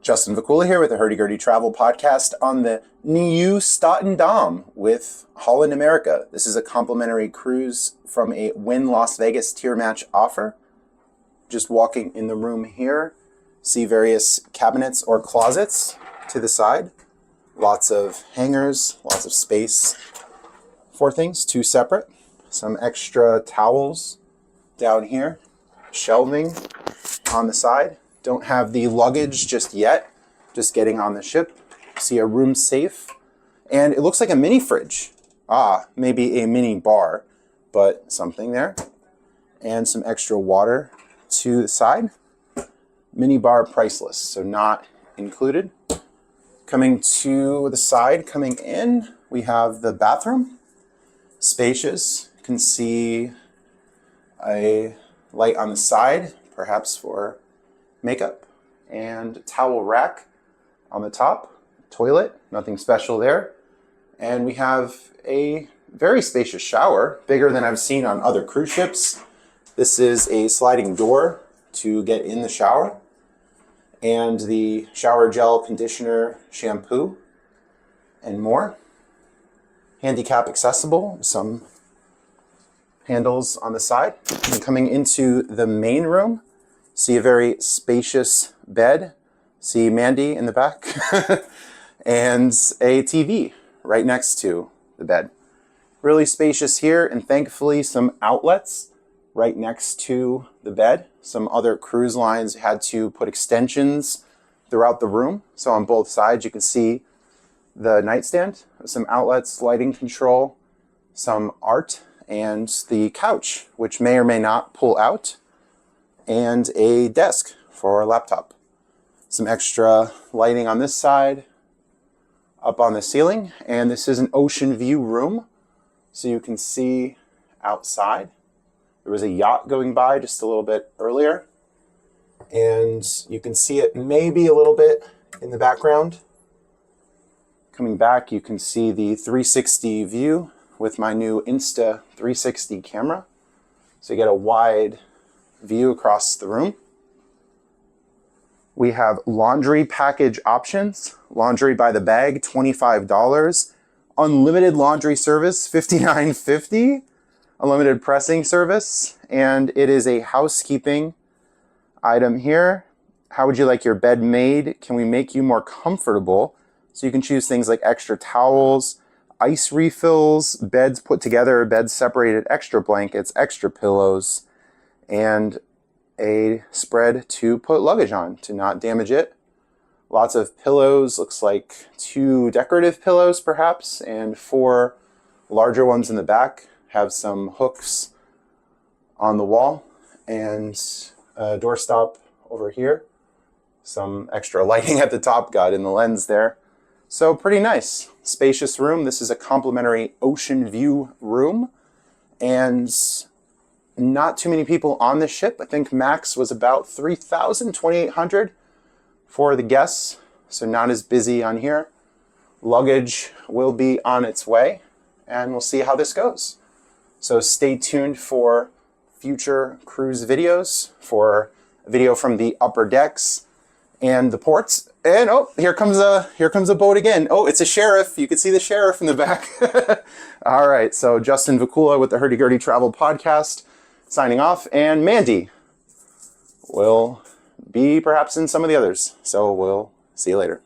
Justin Vacula here with the Hurdy Gurdy Travel Podcast on the Nieuw Statendam with Holland America. This is a complimentary cruise from a Wynn Las Vegas tier match offer. Just walking in the room here, see various cabinets or closets to the side. Lots of hangers, lots of space for things, two separate. Some extra towels down here, shelving on the side. Don't have the luggage just yet, just getting on the ship. See a room safe, and it looks like a mini fridge. Maybe a mini bar, but something there. And some extra water to the side. Mini bar priceless, so not included. Coming to the side, coming in, we have the bathroom. Spacious. You can see a light on the side, perhaps for makeup, and towel rack on the top. Toilet, nothing special there. And we have a very spacious shower, bigger than I've seen on other cruise ships. This is a sliding door to get in the shower, and the shower gel, conditioner, shampoo, and more. Handicap accessible, some handles on the side. And coming into the main room, see a very spacious bed. See Mandi in the back. And a TV right next to the bed. Really spacious here, and thankfully some outlets right next to the bed. Some other cruise lines had to put extensions throughout the room. So on both sides you can see the nightstand, some outlets, lighting control, some art, and the couch, which may or may not pull out, and a desk for a laptop. Some extra lighting on this side, up on the ceiling, and this is an Oceanview room, so you can see outside. There was a yacht going by just a little bit earlier, and you can see it maybe a little bit in the background. Coming back, you can see the 360 view with my new Insta360 camera, so you get a wide view across the room. We have laundry package options. Laundry by the bag, $25. Unlimited laundry service, $59.50. Unlimited pressing service. And it is a housekeeping item here. How would you like your bed made? Can we make you more comfortable? So you can choose things like extra towels, ice refills, beds put together, beds separated, extra blankets, extra pillows, and a spread to put luggage on to not damage it. Lots of pillows, looks like 2 decorative pillows perhaps, and 4 larger ones in the back. Have some hooks on the wall, and a doorstop over here. Some extra lighting at the top, got in the lens there. So pretty nice, spacious room. This is a complimentary Oceanview room, and not too many people on the ship. I think max was about 3,000, 2,800 for the guests, so not as busy on here. Luggage will be on its way, and we'll see how this goes. So stay tuned for future cruise videos, for a video from the upper decks and the ports. And here comes a boat again. Oh, it's a sheriff. You can see the sheriff in the back. All right, so Justin Vacula with the Hurdy Gurdy Travel Podcast signing off, and Mandi will be perhaps in some of the others. So we'll see you later.